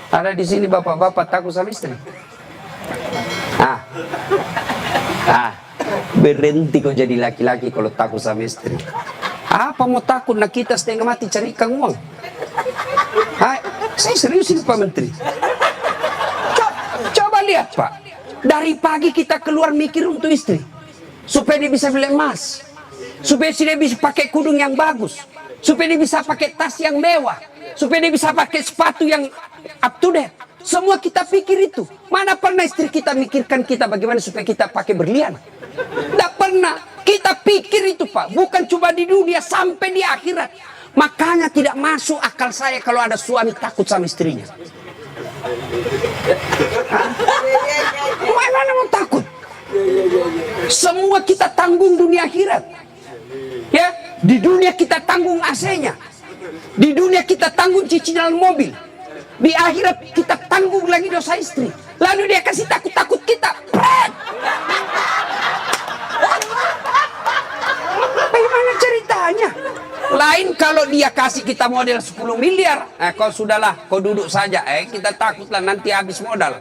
Ada di sini bapak-bapak takut sama istri? Berhenti kau jadi laki-laki kalau takut sama istri. Apa mau takut? Nak kita setengah mati cari ikan uang. Saya serius ini Pak Menteri. Coba lihat Pak. Dari pagi kita keluar mikir untuk istri, supaya dia bisa beli emas, supaya dia bisa pakai kudung yang bagus, supaya dia bisa pakai tas yang mewah, supaya dia bisa pakai sepatu yang up to date. Semua kita pikir itu. Mana pernah istri kita mikirkan kita bagaimana supaya kita pakai berlian? Tidak pernah. Kita pikir itu Pak. Bukan cuma di dunia, sampai di akhirat. Makanya tidak masuk akal saya kalau ada suami takut sama istrinya. Mana mau takut? Semua kita tanggung dunia akhirat. Ya, di dunia kita tanggung AC-nya. Di dunia kita tanggung cicilan mobil. Di akhirat kita tanggung lagi dosa istri. Lalu dia kasih takut-takut kita. Bagaimana ceritanya? Lain kalau dia kasih kita modal 10 miliar. Kau sudahlah, kau duduk saja. Kita takutlah nanti habis modal.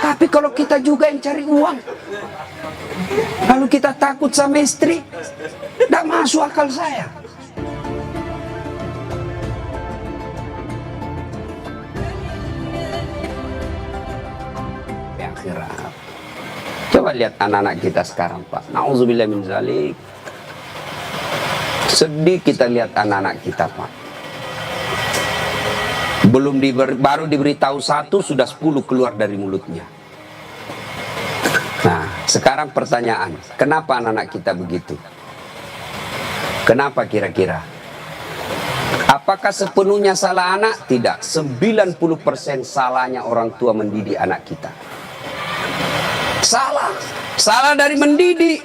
Tapi kalau kita juga yang cari uang, lalu kita takut sama istri, tidak masuk akal saya. Akhirat. Coba lihat anak-anak kita sekarang Pak. Nauzubillah min zalik. Sedih kita lihat anak-anak kita Pak. Baru diberitahu satu, sudah 10 keluar dari mulutnya. Nah, sekarang pertanyaan, kenapa anak-anak kita begitu? Kenapa kira-kira? Apakah sepenuhnya salah anak? Tidak. 90% salahnya orang tua mendidik anak kita. Salah dari mendidik.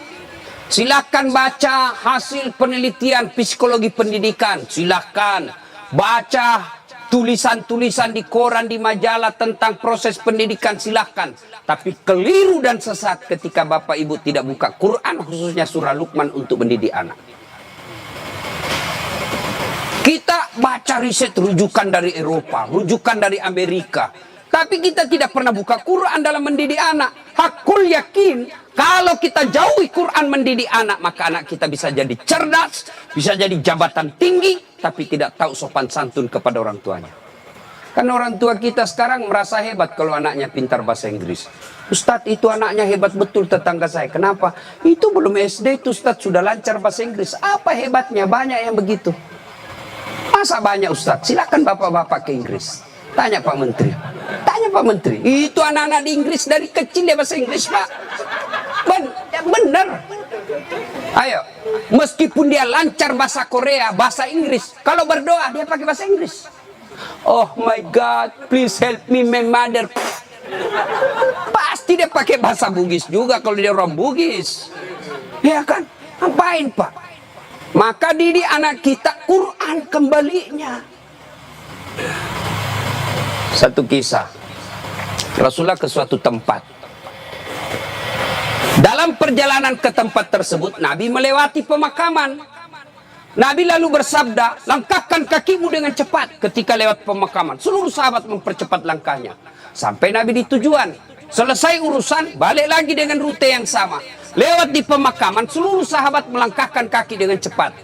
Silakan baca hasil penelitian psikologi pendidikan. Silakan baca tulisan-tulisan di koran, di majalah tentang proses pendidikan. Silakan. Tapi keliru dan sesat ketika Bapak Ibu tidak buka Quran, khususnya surah Luqman untuk mendidik anak. Kita baca riset rujukan dari Eropa, rujukan dari Amerika. Tapi kita tidak pernah buka Quran dalam mendidik anak. Hakul yakin, kalau kita jauhi Quran mendidik anak, maka anak kita bisa jadi cerdas, bisa jadi jabatan tinggi, tapi tidak tahu sopan santun kepada orang tuanya. Karena orang tua kita sekarang merasa hebat kalau anaknya pintar bahasa Inggris. Ustadz, itu anaknya hebat betul tetangga saya. Kenapa? Itu belum SD itu Ustadz sudah lancar bahasa Inggris. Apa hebatnya? Banyak yang begitu. Masa banyak Ustadz? Silakan bapak-bapak ke Inggris. Tanya Pak Menteri. Tanya Pak Menteri. Itu anak-anak di Inggris dari kecil dia bahasa Inggris Pak. Benar. Ayo. Meskipun dia lancar bahasa Korea, bahasa Inggris, kalau berdoa dia pakai bahasa Inggris. Oh my God, please help me my mother. Pasti dia pakai bahasa Bugis juga kalau dia orang Bugis. Ya kan? Ngapain Pak? Maka didik anak kita Quran kembalinya. Satu kisah, Rasulullah ke suatu tempat. Dalam perjalanan ke tempat tersebut, Nabi melewati pemakaman. Nabi lalu bersabda, langkahkan kakimu dengan cepat ketika lewat pemakaman. Seluruh sahabat mempercepat langkahnya. Sampai Nabi di tujuan. Selesai urusan, balik lagi dengan rute yang sama. Lewat di pemakaman, seluruh sahabat melangkahkan kaki dengan cepat.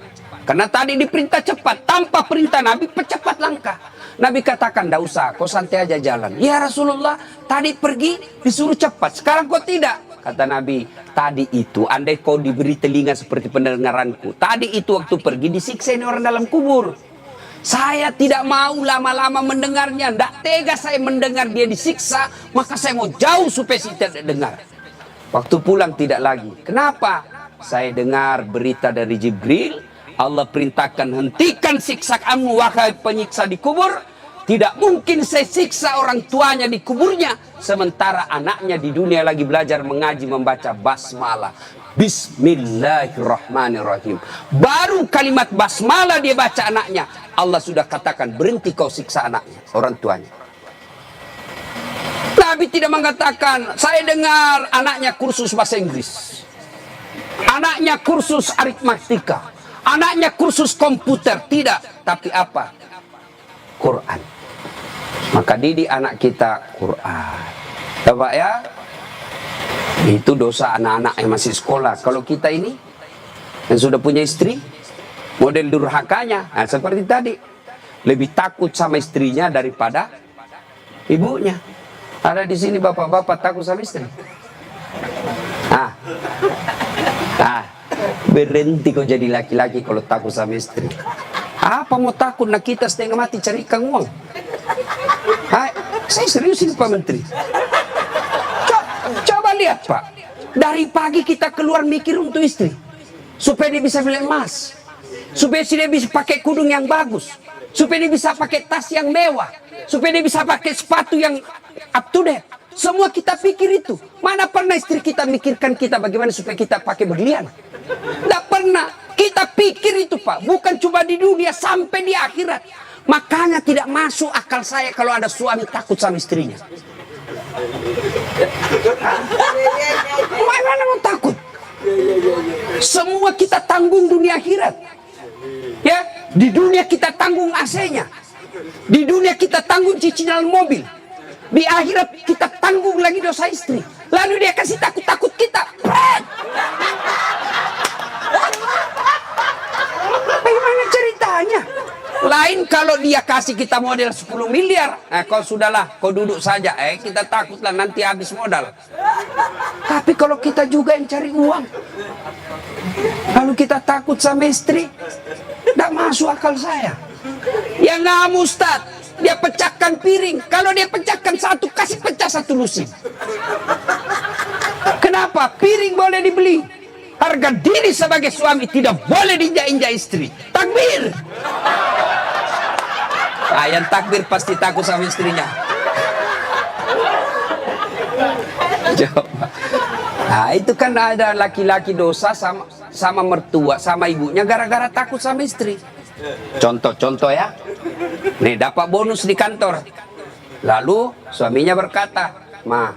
Karena tadi diperintah cepat, tanpa perintah Nabi, percepat langkah. Nabi katakan, tidak usah, kau santai aja jalan. Ya Rasulullah, tadi pergi disuruh cepat, sekarang kau tidak. Kata Nabi, tadi itu andai kau diberi telinga seperti pendengaranku, tadi itu waktu pergi disiksa ini orang dalam kubur. Saya tidak mau lama-lama mendengarnya, tidak tega saya mendengar dia disiksa, maka saya mau jauh supaya saya tidak dengar. Waktu pulang tidak lagi. Kenapa? Saya dengar berita dari Jibril, Allah perintahkan hentikan siksaanmu wahai penyiksa di kubur. Tidak mungkin saya siksa orang tuanya di kuburnya, sementara anaknya di dunia lagi belajar mengaji membaca basmalah. Bismillahirrahmanirrahim. Baru kalimat basmalah dia baca anaknya, Allah sudah katakan berhenti kau siksa anaknya, orang tuanya. Nabi tidak mengatakan, saya dengar anaknya kursus bahasa Inggris, anaknya kursus aritmatika, anaknya kursus komputer. Tidak, tapi apa? Quran. Maka didik anak kita Quran. Ya Pak ya, itu dosa anak-anak yang masih sekolah. Kalau kita ini yang sudah punya istri, model durhakanya, nah, seperti tadi, lebih takut sama istrinya daripada ibunya. Ada di sini bapak-bapak takut sama istri. Berhenti kau jadi laki-laki kalau takut sama istri. Apa mau takut? Nah kita setengah mati cari ikan uang. Saya serius ini Pak Menteri. Coba lihat Pak, dari pagi kita keluar mikir untuk istri, supaya dia bisa beli emas, supaya dia bisa pakai kudung yang bagus, supaya dia bisa pakai tas yang mewah, supaya dia bisa pakai sepatu yang up to date. Semua kita pikir itu. Mana pernah istri kita mikirkan kita bagaimana supaya kita pakai berlian? Tidak pernah. Kita pikir itu Pak, bukan cuma di dunia, sampai di akhirat. Makanya tidak masuk akal saya kalau ada suami takut sama istrinya. Mana mau takut? Semua kita tanggung dunia akhirat. Ya, di dunia kita tanggung AC-nya. Di dunia kita tanggung cicilan mobil. Di akhirat kita tanggung lagi dosa istri. Lalu dia kasih takut-takut kita. Bagaimana ceritanya? Lain kalau dia kasih kita model 10 miliar. Kau sudahlah, kau duduk saja. Kita takutlah nanti habis modal. Tapi kalau kita juga yang cari uang, lalu kita takut sama istri, tidak masuk akal saya. Yang ngamu Ustaz, dia pecahkan piring. Kalau dia pecahkan satu, kasih pecah satu lusin. Kenapa? Piring boleh dibeli. Harga diri sebagai suami tidak boleh diinjak-injak istri. Takbir. Yang takbir pasti takut sama istrinya. Coba. Itu kan ada laki-laki dosa sama mertua, sama ibunya gara-gara takut sama istri. Contoh ya. Nih dapat bonus di kantor. Lalu suaminya berkata, "Ma,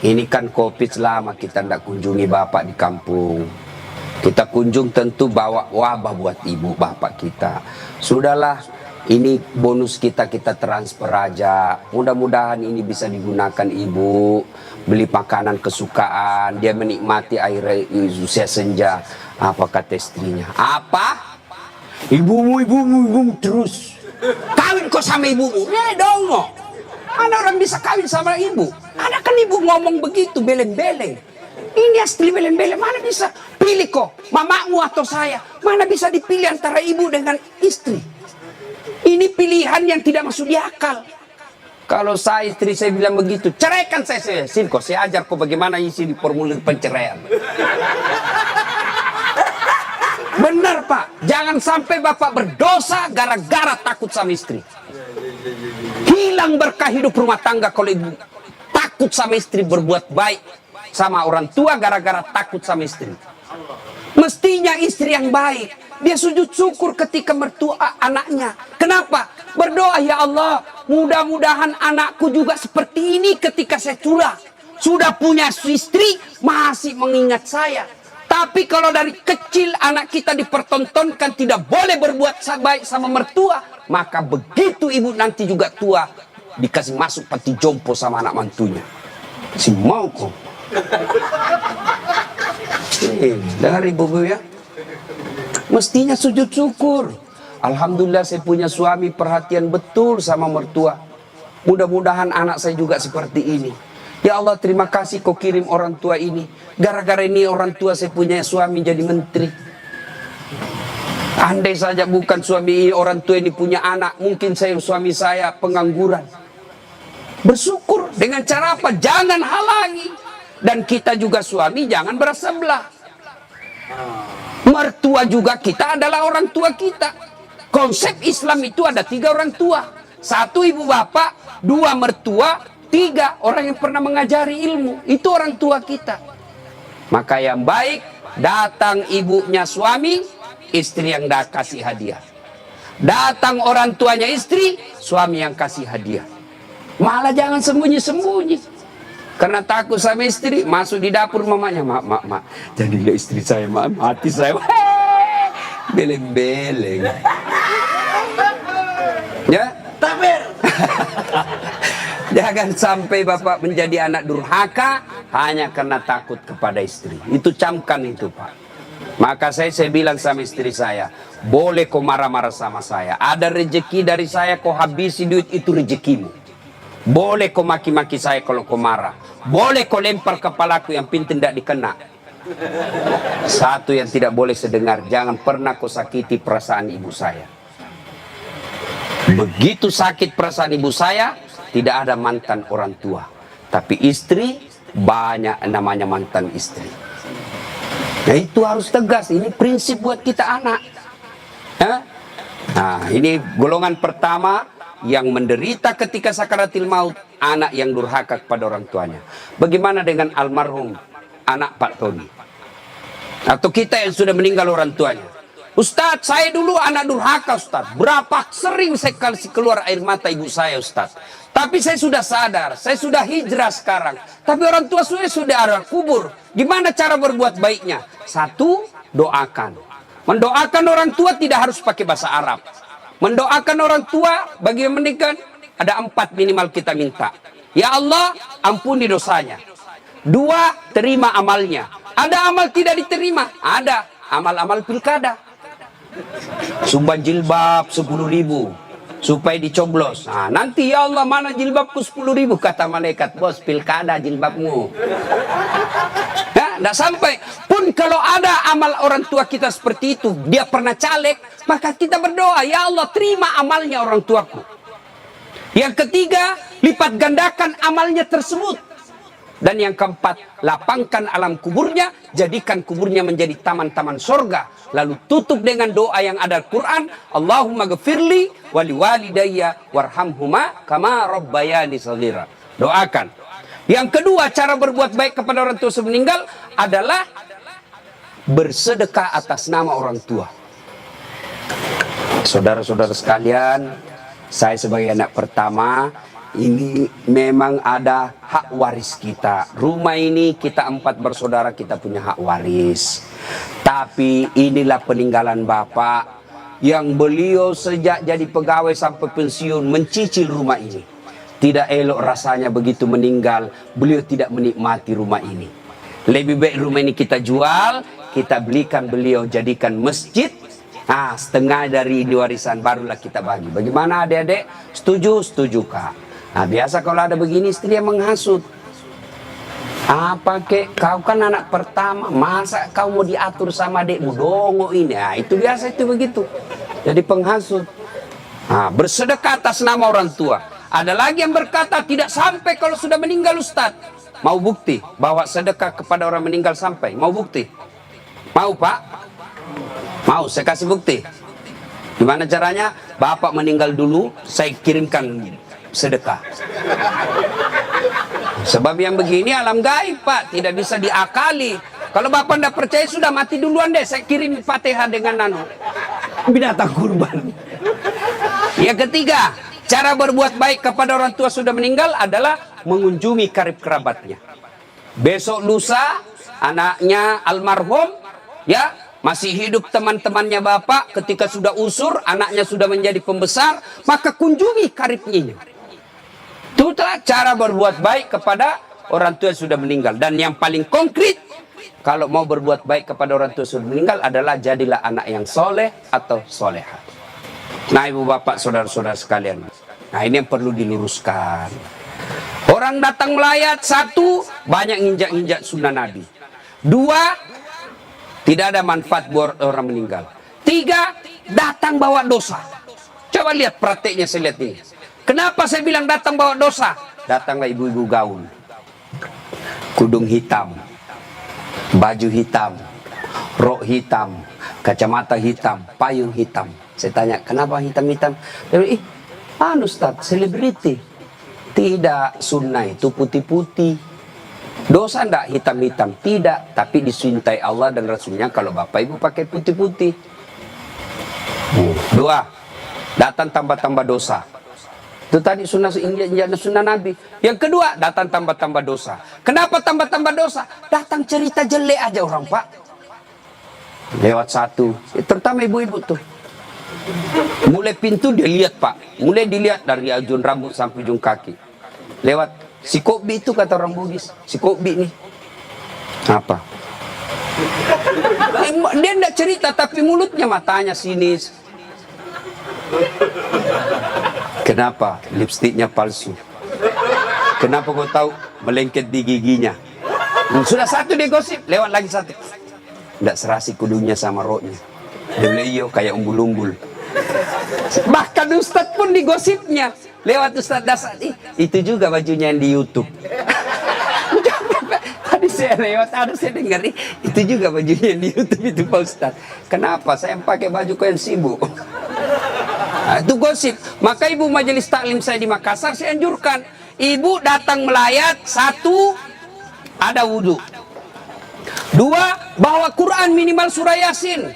ini kan COVID lama kita tidak kunjungi bapak di kampung. Kita kunjung tentu bawa wabah buat ibu bapak kita. Sudahlah, ini bonus kita transfer aja. Mudah-mudahan ini bisa digunakan ibu. Beli makanan kesukaan. Dia menikmati air usia senja." Apa kata istrinya? Apa? Ibumu terus. Kawin kok sama ibumu? Dong. Mana orang bisa kawin sama ibu? Ada kan ibu ngomong begitu, beleng-beleng. Ini asli beleng-beleng, mana bisa pilih kok, mamamu atau saya? Mana bisa dipilih antara ibu dengan istri? Ini pilihan yang tidak masuk di akal. Kalau saya istri saya bilang begitu, ceraikan saya. Sini kok, saya ajar kok bagaimana isi di formulir penceraian. Benar Pak, jangan sampai bapak berdosa gara-gara takut sama istri. Hilang berkah hidup rumah tangga kalau ibu takut sama istri, berbuat baik sama orang tua gara-gara takut sama istri. Mestinya istri yang baik, dia sujud syukur ketika mertua anaknya. Kenapa? Berdoa, ya Allah, mudah-mudahan anakku juga seperti ini ketika saya sudah punya istri, masih mengingat saya. Tapi kalau dari kecil anak kita dipertontonkan tidak boleh berbuat baik sama mertua, maka begitu ibu nanti juga tua, dikasih masuk peti jompo sama anak mantunya. Si mau kok. Dari ibu ya. Mestinya sujud syukur. Alhamdulillah saya punya suami perhatian betul sama mertua. Mudah-mudahan anak saya juga seperti ini. Ya Allah, terima kasih kau kirim orang tua ini. Gara-gara ini orang tua saya punya suami jadi menteri. Andai saja bukan suami orang tua ini punya anak, mungkin suami saya pengangguran. Bersyukur dengan cara apa? Jangan halangi. Dan kita juga suami jangan bersebelah. Mertua juga kita adalah orang tua kita. Konsep Islam itu ada 3 orang tua. 1 ibu bapak, 2 mertua, 3 orang yang pernah mengajari ilmu. Itu orang tua kita. Maka yang baik, datang ibunya suami, istri yang kasih hadiah. Datang orang tuanya istri, suami yang kasih hadiah. Malah jangan sembunyi-sembunyi. Karena takut sama istri, masuk di dapur mamanya. Mak, jadilah istri saya, mati saya. Beleng-beleng. Ya? Takbir. Jangan sampai bapak menjadi anak durhaka hanya karena takut kepada istri. Itu camkan itu pak. Maka saya bilang sama istri saya, boleh kau marah-marah sama saya. Ada rezeki dari saya, kau habisi duit, itu rezekimu. Boleh kau maki-maki saya kalau kau marah. Boleh kau lempar kepalaku, yang penting tidak dikena. Satu yang tidak boleh sedengar, jangan pernah kau sakiti perasaan ibu saya. Begitu sakit perasaan ibu saya, tidak ada mantan orang tua. Tapi istri, banyak namanya mantan istri. Nah itu harus tegas, ini prinsip buat kita anak. Nah ini golongan pertama yang menderita ketika sakaratil maut, anak yang durhaka kepada orang tuanya. Bagaimana dengan almarhum anak Pak Tony? Atau kita yang sudah meninggal orang tuanya? Ustadz, saya dulu anak durhaka Ustadz. Berapa sering saya kasih keluar air mata ibu saya Ustadz. Tapi saya sudah sadar, saya sudah hijrah sekarang. Tapi orang tua saya sudah ada kubur. Gimana cara berbuat baiknya? Satu, doakan. Mendoakan orang tua tidak harus pakai bahasa Arab. Mendoakan orang tua bagi yang meninggal ada 4 minimal kita minta. Ya Allah, ampuni dosanya. 2, terima amalnya. Ada amal tidak diterima? Ada. Amal-amal pilkada. Sumbang jilbab 10.000 supaya dicoblos. Nah, nanti ya Allah, mana jilbabku 10.000? Kata malaikat, bos, pilkada jilbabmu. Ya, tidak sampai. Pun kalau ada amal orang tua kita seperti itu, dia pernah caleg, maka kita berdoa, ya Allah, terima amalnya orang tuaku. Yang ketiga, lipat gandakan amalnya tersebut. Dan yang keempat, lapangkan alam kuburnya, jadikan kuburnya menjadi taman-taman sorga. Lalu tutup dengan doa yang ada Al-Quran, Allahumma ghafirli wali walidayya warhamhuma kama rabbayani shaghira. Doakan. Yang kedua, cara berbuat baik kepada orang tua sebelum meninggal adalah bersedekah atas nama orang tua. Saudara-saudara sekalian, saya sebagai anak pertama, ini memang ada hak waris kita. Rumah ini kita 4 bersaudara, kita punya hak waris. Tapi inilah peninggalan bapak yang beliau sejak jadi pegawai sampai pensiun mencicil rumah ini. Tidak elok rasanya begitu meninggal, beliau tidak menikmati rumah ini. Lebih baik rumah ini kita jual, kita belikan beliau jadikan masjid. Nah, setengah dari ini warisan barulah kita bagi. Bagaimana adik-adik? Setuju? Setuju kak. Nah biasa kalau ada begini istri yang menghasut. Apa kek, kau kan anak pertama, masa kau mau diatur sama adekmu dongo ini? Nah, itu biasa itu begitu. Jadi penghasut. Nah, bersedekah atas nama orang tua. Ada lagi yang berkata tidak sampai kalau sudah meninggal Ustaz. Mau bukti bahwa sedekah kepada orang meninggal sampai? Mau bukti? Mau pak? Mau, saya kasih bukti. Gimana caranya? Bapak meninggal dulu, saya kirimkan sedekah. Sebab yang begini alam gaib pak, tidak bisa diakali. Kalau bapak tidak percaya sudah mati duluan deh, saya kirim Fatihah dengan binatang kurban. Yang ketiga, cara berbuat baik kepada orang tua sudah meninggal adalah mengunjungi karib kerabatnya. Besok lusa anaknya almarhum ya masih hidup, teman-temannya bapak ketika sudah usur, anaknya sudah menjadi pembesar, maka kunjungi karibnya. Itulah cara berbuat baik kepada orang tua yang sudah meninggal. Dan yang paling konkret, kalau mau berbuat baik kepada orang tua yang sudah meninggal adalah jadilah anak yang soleh atau soleha. Nah ibu bapak saudara-saudara sekalian, nah ini yang perlu diluruskan. Orang datang melayat, 1, banyak injak-injak sunnah Nabi. 2, tidak ada manfaat buat orang meninggal. 3, datang bawa dosa. Coba lihat prakteknya, saya lihat ini. Kenapa saya bilang datang bawa dosa? Datanglah ibu-ibu gaun, kudung hitam, baju hitam, rok hitam, kacamata hitam, payung hitam. Saya tanya, kenapa hitam-hitam? Dia bilang, Ustaz, selebriti. Tidak, sunnah itu putih-putih. Dosa enggak hitam-hitam? Tidak, tapi dicintai Allah dan Rasulnya kalau bapak ibu pakai putih-putih. 2, datang tambah-tambah dosa. Itu tadi sunnah Nabi. Yang kedua, datang tambah-tambah dosa. Kenapa tambah-tambah dosa? Datang cerita jelek aja orang pak. Lewat 1, terutama ibu-ibu tuh. Mulai pintu dia lihat Pak, mulai dilihat dari ujung rambut sampai ujung kaki. Lewat si Kobi itu, kata orang Bugis, si Kobi nih apa? Dia tidak cerita, tapi mulutnya, matanya sinis. Kenapa? Lipstiknya palsu. Kenapa kau tahu? Melengket di giginya. Sudah satu dia gosip, lewat lagi satu. Tidak serasi kudunya sama roknya. Dia bilang, iyo kayak umbul-umbul. Bahkan Ustadz pun digosipnya. Lewat Ustadz Dasar, itu juga bajunya yang di YouTube. Tadi saya lewat, ada saya dengar, itu juga bajunya yang di YouTube itu Pak Ustadz. Kenapa? Saya pakai baju kau yang sibuk. Nah, itu gosip. Maka ibu majelis taklim saya di Makassar, saya anjurkan. Ibu datang melayat, satu, ada wudhu. Dua, bawa Quran minimal surah Yasin.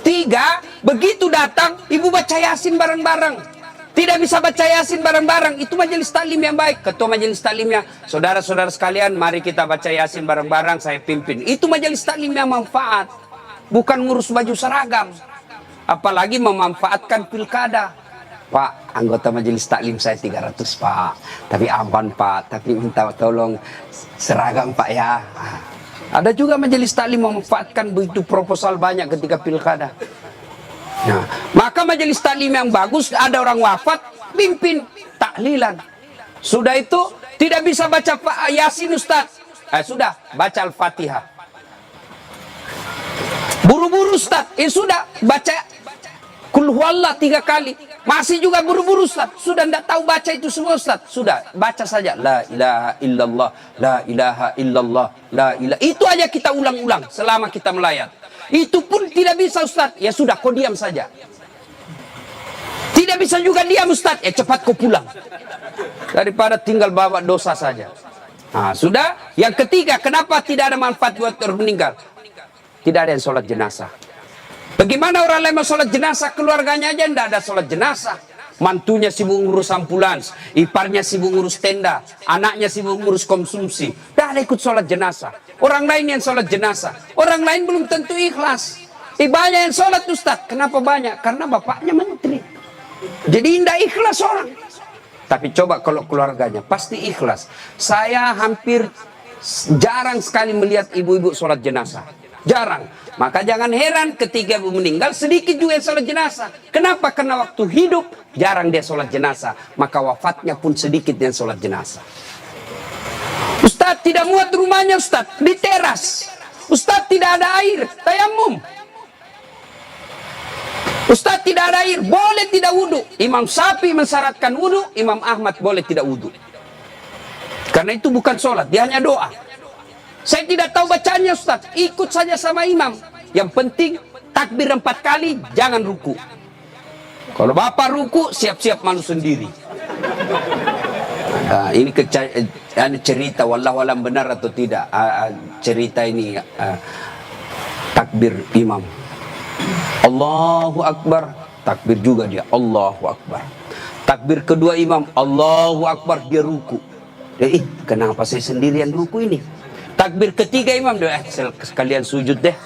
Tiga, begitu datang, ibu baca Yasin bareng-bareng. Tidak bisa baca Yasin bareng-bareng, itu majelis taklim yang baik. Ketua majelis taklimnya, saudara-saudara sekalian, mari kita baca Yasin bareng-bareng, saya pimpin. Itu majelis taklim yang manfaat. Bukan ngurus baju seragam. Apalagi memanfaatkan pilkada. Pak, anggota majelis taklim saya 300 Pak. Tapi aman Pak, tapi minta tolong seragam Pak ya. Ada juga majelis taklim memanfaatkan begitu proposal banyak ketika pilkada. Nah, maka majelis taklim yang bagus, ada orang wafat, pimpin tahlilan. Sudah itu tidak bisa baca Yasin Ustaz. Sudah, baca Al-Fatihah. Buru-buru Ustaz, sudah baca Kul huwallah 3 kali. Masih juga buru-buru Ustaz. Sudah tidak tahu baca itu semua Ustaz. Sudah, baca saja. La ilaha illallah, la ilaha illallah, la ilaha. Itu aja kita ulang-ulang selama kita melayat. Itu pun tidak bisa Ustaz. Ya sudah, kau diam saja. Tidak bisa juga diam Ustaz. Ya cepat kau pulang. Daripada tinggal bawa dosa saja. Nah, sudah. Yang ketiga, kenapa tidak ada manfaat buat orang meninggal? Tidak ada yang sholat jenazah. Bagaimana orang lain mau sholat jenazah, keluarganya aja tidak ada sholat jenazah. Mantunya sibuk ngurus ambulans, iparnya sibuk ngurus tenda, anaknya sibuk ngurus konsumsi. Tidak ada ikut sholat jenazah. Orang lain yang sholat jenazah. Orang lain belum tentu ikhlas. Banyak yang sholat Ustaz. Kenapa banyak? Karena bapaknya menteri. Jadi tidak ikhlas orang. Tapi coba kalau keluarganya, pasti ikhlas. Saya hampir jarang sekali melihat ibu-ibu sholat jenazah. Jarang. Maka jangan heran ketika ibu meninggal sedikit juga yang sholat jenazah. Kenapa? Karena waktu hidup jarang dia sholat jenazah. Maka wafatnya pun sedikit yang sholat jenazah. Ustaz tidak muat rumahnya Ustaz, di teras. Ustaz tidak ada air, tayamum. Ustaz tidak ada air, boleh tidak wudhu. Imam Syafi'i mensyaratkan wudhu, Imam Ahmad boleh tidak wudhu. Karena itu bukan sholat, dia hanya doa. Saya tidak tahu bacaannya Ustaz, ikut saja sama imam. Yang penting takbir 4 kali, jangan ruku. Kalau bapak ruku, siap-siap malu sendiri. Ini cerita, wallahualam benar atau tidak. Cerita ini takbir imam. Allahu Akbar, takbir juga dia, Allahu Akbar. Takbir kedua imam, Allahu Akbar, dia ruku. Kenapa saya sendirian ruku ini? Takbir ketiga imam, sekalian sujud deh.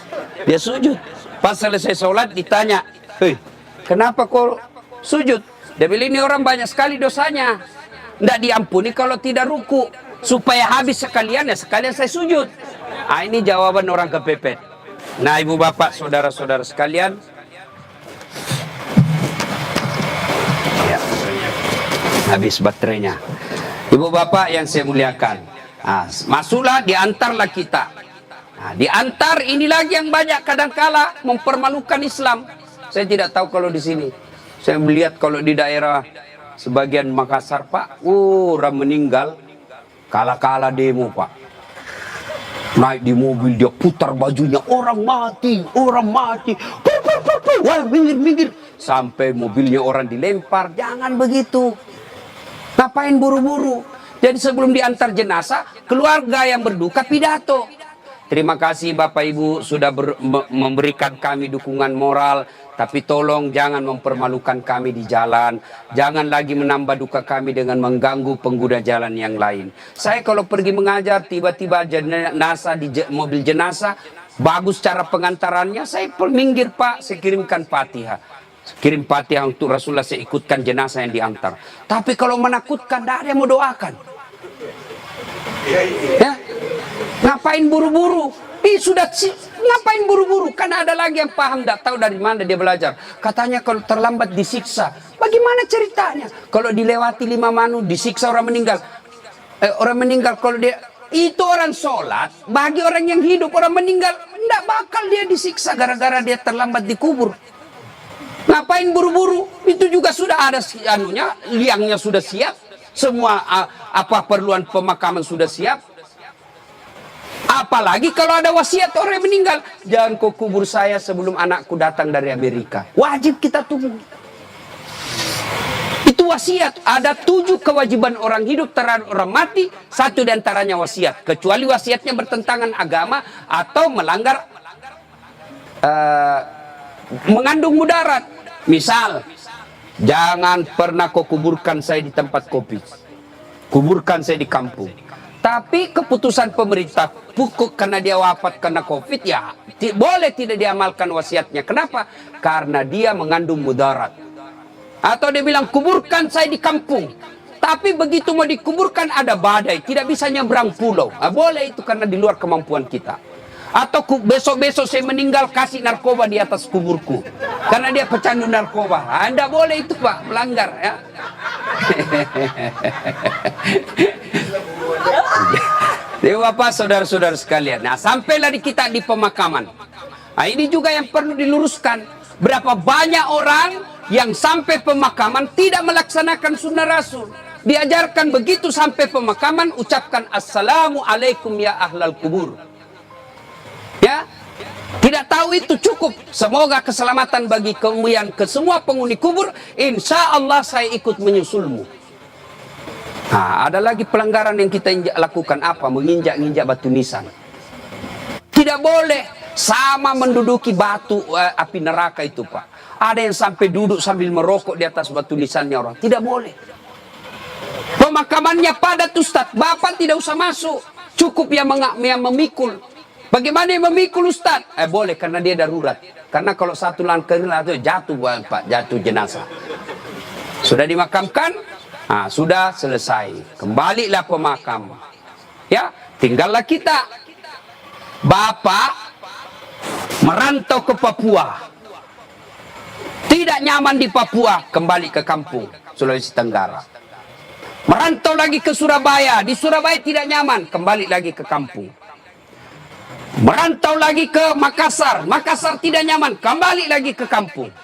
Dia sujud. Pas selesai sholat ditanya, hei, kenapa kau sujud? Dia bilang ini orang banyak sekali dosanya. Tidak diampuni kalau tidak ruku. Supaya habis sekalian ya sekalian saya sujud. Ini jawaban orang kepepet. Nah ibu bapak saudara-saudara sekalian. Ya. Habis baterainya. Ibu bapak yang saya muliakan. Masuklah, diantarlah kita. Diantar ini lagi yang banyak kadangkala mempermalukan Islam. Saya tidak tahu kalau di sini. Saya melihat kalau di daerah sebagian Makassar Pak, orang meninggal kala-kala demo Pak. Naik di mobil dia putar bajunya, orang mati, orang mati. Wah, minggir. Sampai mobilnya orang dilempar. Jangan begitu. Ngapain buru-buru? Jadi sebelum diantar jenazah, keluarga yang berduka pidato. Terima kasih Bapak Ibu sudah memberikan kami dukungan moral. Tapi tolong jangan mempermalukan kami di jalan. Jangan lagi menambah duka kami dengan mengganggu pengguna jalan yang lain. Saya kalau pergi mengajar, tiba-tiba jenazah di mobil jenazah, bagus cara pengantarannya, saya minggir Pak, saya kirimkan Fatihah. kirim Fatihah untuk Rasulullah, saya ikutkan jenazah yang diantar. Tapi kalau menakutkan, tidak ada yang mau doakan. Ya, ngapain buru-buru? Ngapain buru-buru? Karena ada lagi yang paham, tidak tahu dari mana dia belajar. Katanya kalau terlambat disiksa. Bagaimana ceritanya? Kalau dilewati 5 manu disiksa orang meninggal. Orang meninggal kalau dia itu orang sholat, bagi orang yang hidup, orang meninggal tidak bakal dia disiksa gara-gara dia terlambat dikubur. Ngapain buru-buru? Itu juga sudah ada liangnya sudah siap, semua apa perluan pemakaman sudah siap. Apalagi kalau ada wasiat orang yang meninggal, jangan kau kubur saya sebelum anakku datang dari Amerika. Wajib kita tunggu. Itu wasiat. Ada 7 kewajiban orang hidup terhadap orang mati, 1 diantaranya wasiat. Kecuali wasiatnya bertentangan agama atau melanggar mengandung mudarat. Misal, jangan pernah kau kuburkan saya di tempat kopi, kuburkan saya di kampung. Tapi keputusan pemerintah pukul karena dia wafat karena COVID, ya boleh tidak diamalkan wasiatnya. Kenapa? Karena dia mengandung mudarat. Atau dia bilang kuburkan saya di kampung, tapi begitu mau dikuburkan ada badai, tidak bisa nyebrang pulau. Boleh itu karena di luar kemampuan kita. Atau besok-besok saya meninggal, kasih narkoba di atas kuburku karena dia pecandu narkoba. Anda boleh itu Pak, melanggar ya. Jadi Bapak, saudara-saudara sekalian, nah sampailah kita di pemakaman. Nah, ini juga yang perlu diluruskan. Berapa banyak orang yang sampai pemakaman tidak melaksanakan sunnah Rasul. Diajarkan begitu sampai pemakaman, ucapkan Assalamualaikum ya ahlal kubur. Ya, tidak tahu itu cukup. Semoga keselamatan bagi kemuliaan ke semua penghuni kubur. Insya Allah saya ikut menyusulmu. Nah, ada lagi pelanggaran yang kita lakukan apa? Menginjak-injak batu nisan. Tidak boleh sama menduduki batu api neraka itu Pak. Ada yang sampai duduk sambil merokok di atas batu nisannya orang. Tidak boleh. Pemakamannya padat Ustaz. Bapak tidak usah masuk. Cukup yang memikul. Bagaimana yang memikul Ustaz? Boleh karena dia darurat. Karena kalau satu langkah itu jatuh Pak, jatuh jenazah. Sudah dimakamkan? Nah, sudah selesai. Kembalilah pemakam. Ya, tinggallah kita. Bapak merantau ke Papua. Tidak nyaman di Papua, kembali ke kampung, Sulawesi Tenggara. Merantau lagi ke Surabaya, di Surabaya tidak nyaman, kembali lagi ke kampung. Merantau lagi ke Makassar, Makassar tidak nyaman, kembali lagi ke kampung.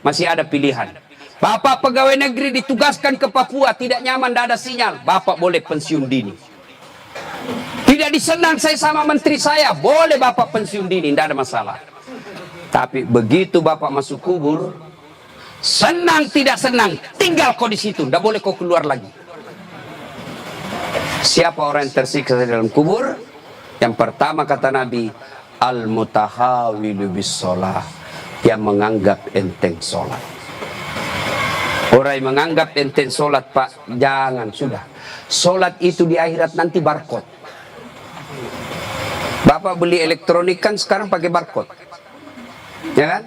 Masih ada pilihan. Bapak pegawai negeri ditugaskan ke Papua, tidak nyaman, tidak ada sinyal, Bapak boleh pensiun dini. Tidak disenang saya sama menteri saya, boleh Bapak pensiun dini, tidak ada masalah. Tapi begitu Bapak masuk kubur, senang tidak senang, tinggal kau di situ, tidak boleh kau keluar lagi. Siapa orang yang tersiksa di dalam kubur? Yang pertama kata Nabi, al-mutahawilu bis sholah, yang menganggap enteng sholat. Orang yang menganggap enteng sholat Pak, jangan, sudah. Sholat itu di akhirat nanti barcode. Bapak beli elektronik kan sekarang pakai barcode, ya kan?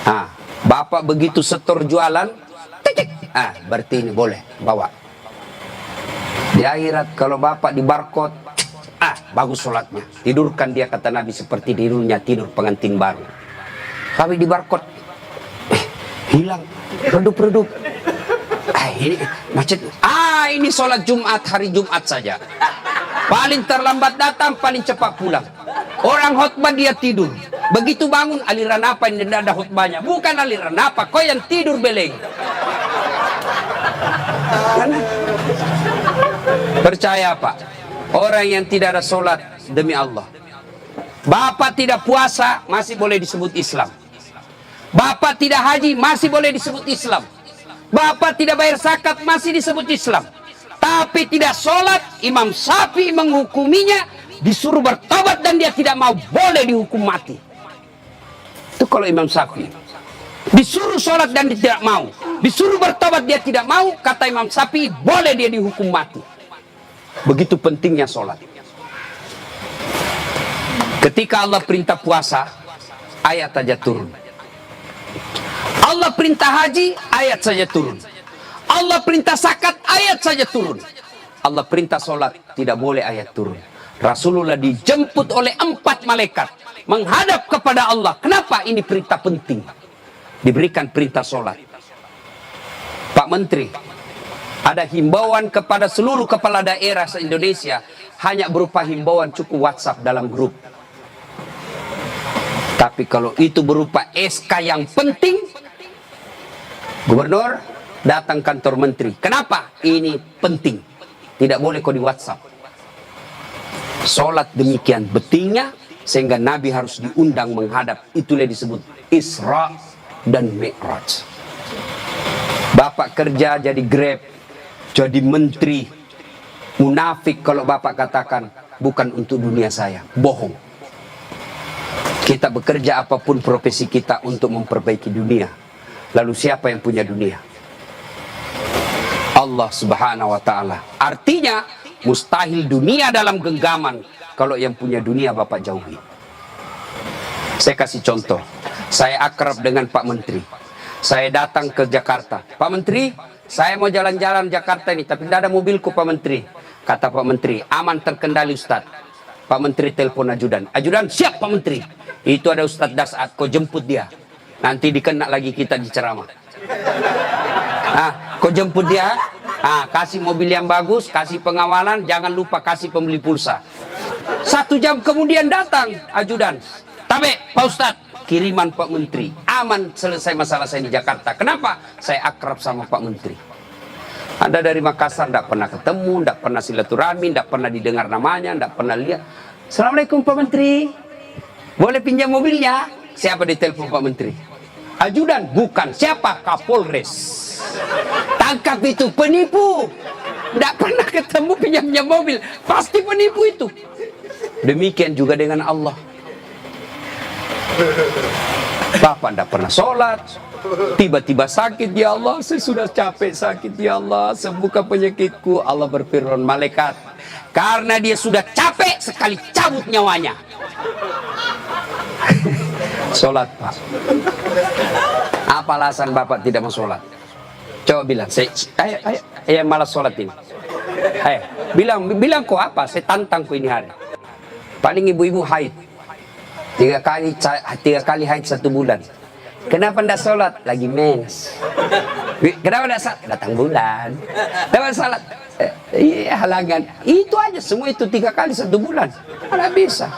Nah, Bapak begitu setor jualan, berarti ini boleh bawa. Di akhirat kalau Bapak di barcode, bagus sholatnya, tidurkan dia kata Nabi seperti tidurnya tidur pengantin baru. Tapi di barcode, hilang, redup-redup. Ini macet. Ini sholat Jumat, hari Jumat saja. Paling terlambat datang, paling cepat pulang. Orang khutbah dia tidur. Begitu bangun, aliran apa yang tidak ada khutbahnya? Bukan aliran apa, kau yang tidur beleng. Percaya Pak, orang yang tidak ada sholat demi Allah. Bapak tidak puasa, masih boleh disebut Islam. Bapak tidak haji, masih boleh disebut Islam. Bapak tidak bayar zakat, masih disebut Islam. Tapi tidak sholat, Imam Syafi'i menghukuminya, disuruh bertobat dan dia tidak mau, boleh dihukum mati. Itu kalau Imam Syafi'i. Disuruh sholat dan dia tidak mau, disuruh bertobat dia tidak mau, kata Imam Syafi'i, boleh dia dihukum mati. Begitu pentingnya sholat. Ketika Allah perintah puasa, ayat aja turun. Allah perintah haji, ayat saja turun. Allah perintah zakat, ayat saja turun. Allah perintah sholat, tidak boleh ayat turun. Rasulullah dijemput oleh 4 malaikat menghadap kepada Allah. Kenapa? Ini perintah penting. Diberikan perintah sholat. Pak Menteri, ada himbauan kepada seluruh kepala daerah se-Indonesia, hanya berupa himbauan cukup WhatsApp dalam grup. Tapi kalau itu berupa SK yang penting, Gubernur datang kantor menteri. Kenapa? Ini penting. Tidak boleh kok di WhatsApp. Sholat demikian pentingnya sehingga Nabi harus diundang menghadap. Itulah disebut Isra dan Mi'raj. Bapak kerja jadi Grab, jadi menteri, munafik kalau bapak katakan bukan untuk dunia saya. Bohong. Kita bekerja apapun profesi kita untuk memperbaiki dunia. Lalu siapa yang punya dunia? Allah Subhanahu wa ta'ala. Artinya mustahil dunia dalam genggaman kalau yang punya dunia bapak jauhi. Saya kasih contoh. Saya akrab dengan Pak Menteri. Saya datang ke Jakarta. Pak Menteri, saya mau jalan-jalan Jakarta ini, tapi tidak ada mobilku Pak Menteri. Kata Pak Menteri, aman terkendali Ustaz. Pak Menteri telepon ajudan. Ajudan, siap Pak Menteri. Itu ada Ustaz Dasat, kau jemput dia. Nanti dikena lagi kita di ceramah. Kau jemput dia. Kasih mobil yang bagus, kasih pengawalan, jangan lupa kasih pembeli pulsa. 1 jam kemudian datang ajudan. Tabe, Pak Ustaz, kiriman Pak Menteri. Aman, selesai masalah saya di Jakarta. Kenapa? Saya akrab sama Pak Menteri. Anda dari Makassar tidak pernah ketemu, tidak pernah silaturahmi, tidak pernah didengar namanya, tidak pernah lihat. Assalamualaikum Pak Menteri. Boleh pinjam mobilnya? Siapa ditelepon Pak Menteri? Ajudan, bukan. Siapa? Kapolres. Tangkap itu, penipu. Tidak pernah ketemu pinjam mobil. Pasti penipu itu. Demikian juga dengan Allah. Bapak tidak pernah sholat, tiba-tiba sakit, ya Allah, saya sudah capek sakit, ya Allah, sembuhkan penyakitku. Allah berfirman, malaikat, karena dia sudah capek sekali cabut nyawanya. Sholat Pak. Apa alasan Bapak tidak mau sholat? Coba bilang, ayo malas sholat ini. Ayo, bilang kok apa? Saya tantang kok ini hari. Paling ibu-ibu haid. 3 kali haid 1 bulan. Kenapa tidak sholat? Lagi mens. Kenapa tidak sholat? Datang bulan. Kenapa sholat? Iya, halangan. Itu aja, semua itu 3 kali 1 bulan. Mana bisa.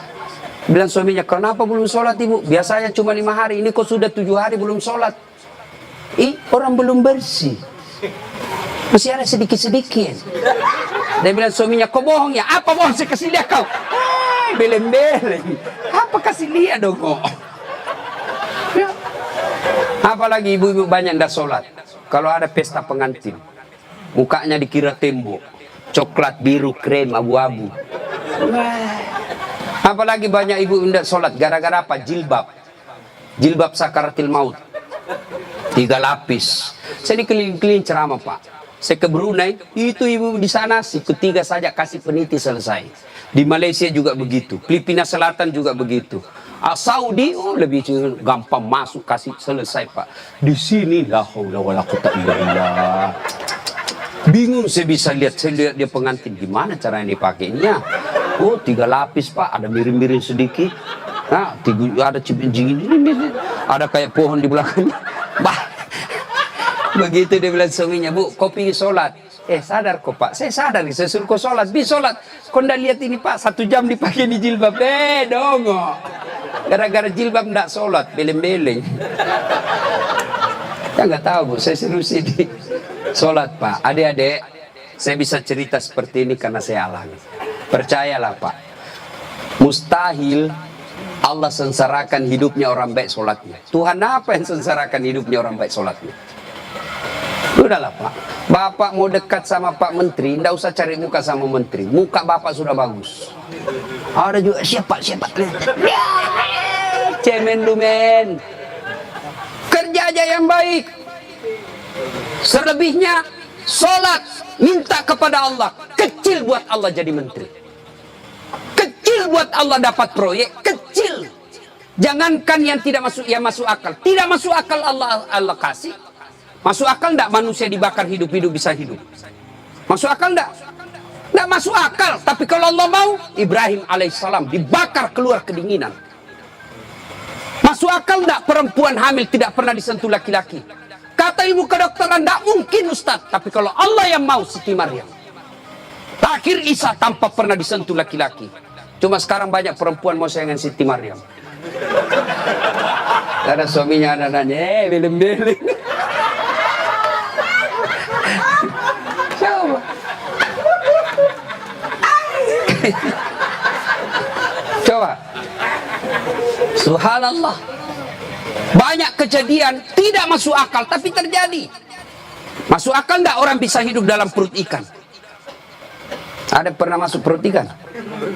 Bilang suaminya, kenapa belum sholat ibu? Biasanya cuma 5 hari, ini kok sudah 7 hari belum sholat. Orang belum bersih. Masih ada sedikit-sedikit. Dia bilang suaminya, kok bohong ya? Apa bohong? Saya kasih lihat kau. Beleng-beleng. Apa kasih lihat dong kok? Ya. Apalagi ibu-ibu banyak tidak sholat. Kalau ada pesta pengantin, mukanya dikira tembok, coklat, biru, krem, abu-abu. Apalagi banyak ibu tidak sholat gara-gara apa? Jilbab sakaratil maut, 3 lapis. Saya di keliling-keliling ceramah Pak. Saya ke Brunei, itu ibu di sana ikut 3 saja kasih peniti selesai. Di Malaysia juga begitu, Filipina Selatan juga begitu. Saudi lebih gampang masuk kasih selesai Pak. Di sini la haula wala quwata illa billah. Bingung saya bisa lihat, dia pengantin gimana caranya dipakainya. Oh 3 lapis Pak, ada miring-miring sedikit. Ada cipin-cipin ini, ada kayak pohon di belakangnya. Begitu dia bilang suaminya, Bu, kau pergi sholat. Sadar kok Pak, saya sadar, saya suruh kau sholat. Sholat. Kau ndak lihat ini Pak, 1 jam dipakai di jilbab. Dongo. Gara-gara jilbab ndak sholat, beleng-beleng. Ya nggak tahu Bu, saya serius ini. Sholat Pak, adik-adik, saya bisa cerita seperti ini karena saya alami. Percayalah Pak, mustahil Allah sengsarakan hidupnya orang baik sholatnya. Tuhan apa yang sengsarakan hidupnya orang baik sholatnya? Udahlah Pak, Bapak mau dekat sama Pak Menteri, tidak usah cari muka sama Menteri. Muka Bapak sudah bagus. Ada juga siapa? Cemen lu men. Kerja aja yang baik. Selebihnya sholat, minta kepada Allah. Kecil buat Allah jadi menteri. Kecil buat Allah dapat proyek, kecil. Jangankan yang tidak masuk, yang masuk akal. Tidak masuk akal Allah kasih. Masuk akal enggak manusia dibakar hidup-hidup bisa hidup? Masuk akal enggak? Enggak masuk akal. Tapi kalau Allah mau, Ibrahim alaihissalam dibakar keluar kedinginan. Masuk akal enggak perempuan hamil tidak pernah disentuh laki-laki? Kata ilmu kedokteran enggak mungkin Ustaz. Tapi kalau Allah yang mau, Siti Maryam lahir Isa tanpa pernah disentuh laki-laki. Cuma sekarang banyak perempuan mau sayangan Siti Maryam. Ada suaminya anak-anaknya, beleng-beleng. Coba. Coba. Subhanallah. Banyak kejadian tidak masuk akal tapi terjadi. Masuk akal enggak orang bisa hidup dalam perut ikan? Ada pernah masuk perut ikan?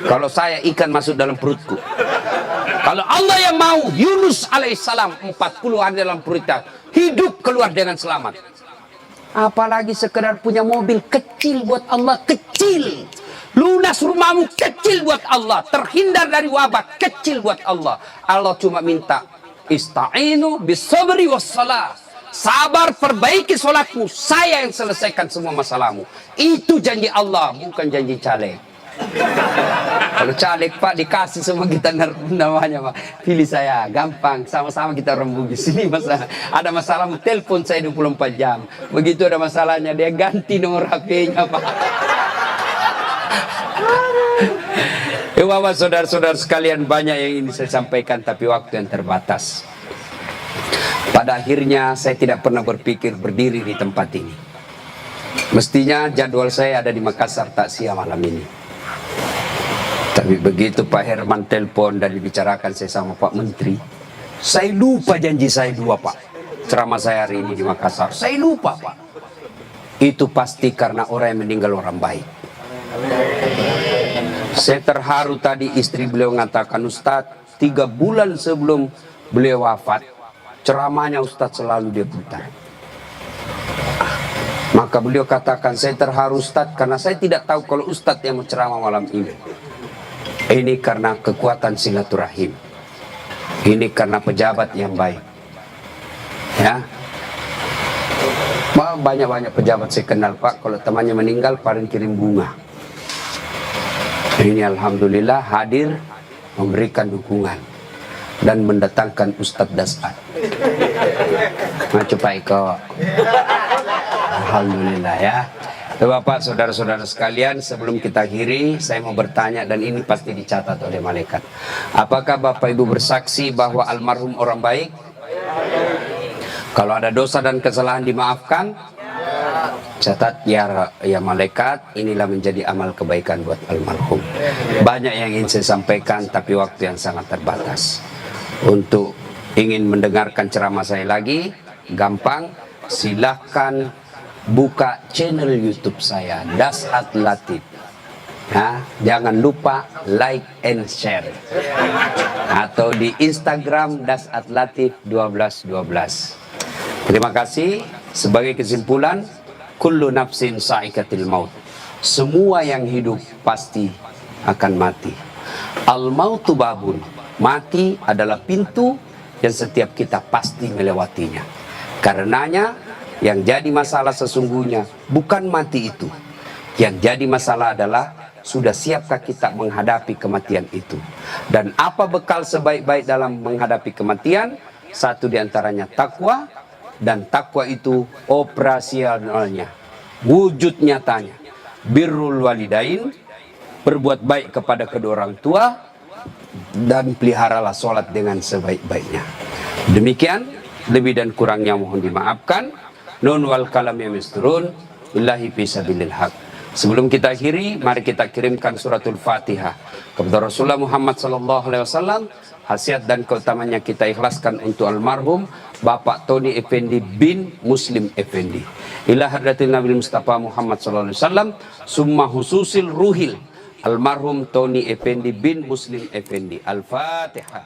Kalau saya ikan masuk dalam perutku. Kalau Allah yang mau, Yunus alaihissalam 40 hari dalam perut ikan, hidup keluar dengan selamat. Apalagi sekedar punya mobil kecil buat Allah, kecil. Lunas rumahmu kecil buat Allah, terhindar dari wabah kecil buat Allah. Allah cuma minta ista'inu bisabri wassalah. Sabar, perbaiki sholatmu, saya yang selesaikan semua masalahmu. Itu janji Allah, bukan janji caleg. Kalau caleg Pak dikasih semua kita namanya Pak, pilih saya, gampang, sama-sama kita orang Bugis. Ini masalah, ada masalah telepon saya 24 jam. Begitu ada masalahnya dia ganti nomor HP-nya Pak. Bapak saudara-saudara sekalian, banyak yang ingin saya sampaikan tapi waktu yang terbatas. Pada akhirnya saya tidak pernah berpikir berdiri di tempat ini. Mestinya jadwal saya ada di Makassar takziah malam ini. Tapi begitu Pak Herman telepon dan dibicarakan saya sama Pak Menteri, saya lupa janji saya dua Pak. Ceramah saya hari ini di Makassar, saya lupa Pak. Itu pasti karena orang yang meninggal orang baik. Saya terharu tadi istri beliau mengatakan, Ustadz 3 bulan sebelum beliau wafat, ceramahnya Ustadz selalu dia putar. Maka beliau katakan, saya terharu Ustadz karena saya tidak tahu kalau Ustadz yang mau ceramah malam ini. Ini karena kekuatan silaturahim. Ini karena pejabat yang baik. Ya. Banyak-banyak pejabat saya kenal Pak, kalau temannya meninggal paling kirim bunga. Ini alhamdulillah hadir memberikan dukungan dan mendatangkan Ustadz Das'ad. Nah, coba Iko. Alhamdulillah ya. Bapak, saudara-saudara sekalian, sebelum kita akhiri, saya mau bertanya dan ini pasti dicatat oleh malaikat. Apakah Bapak Ibu bersaksi bahwa almarhum orang baik? Kalau ada dosa dan kesalahan dimaafkan? Catat ya malaikat, inilah menjadi amal kebaikan buat almarhum. Banyak yang ingin saya sampaikan tapi waktu yang sangat terbatas. Untuk ingin mendengarkan ceramah saya lagi, gampang, silahkan buka channel YouTube saya, Das'ad Latif. Nah, jangan lupa like and share. Atau di Instagram Das'ad Latif 1212. Terima kasih. Sebagai kesimpulan, kullu nafsin sa'ikatil maut. Semua yang hidup pasti akan mati. Al mautu babun. Mati adalah pintu yang setiap kita pasti melewatinya. Karenanya yang jadi masalah sesungguhnya bukan mati itu. Yang jadi masalah adalah sudah siapkah kita menghadapi kematian itu. Dan apa bekal sebaik-baik dalam menghadapi kematian? Satu diantaranya takwa. Dan takwa itu operasionalnya, wujud nyatanya. Birrul walidain, berbuat baik kepada kedua orang tua. Dan peliharalah sholat dengan sebaik-baiknya. Demikian, lebih dan kurangnya mohon dimaafkan. Nun wal kalam ya misturun illahi fisabilil haq. Sebelum kita akhiri, mari kita kirimkan suratul Fatihah kepada Rasulullah Muhammad SAW. Khasiat dan keutamanya kita ikhlaskan untuk almarhum Bapak Tony Effendi bin Muslim Effendi. Ila hadratin Nabi Mustafa Muhammad SAW. Summa hususil ruhil almarhum Tony Effendi bin Muslim Effendi. Al-Fatihah.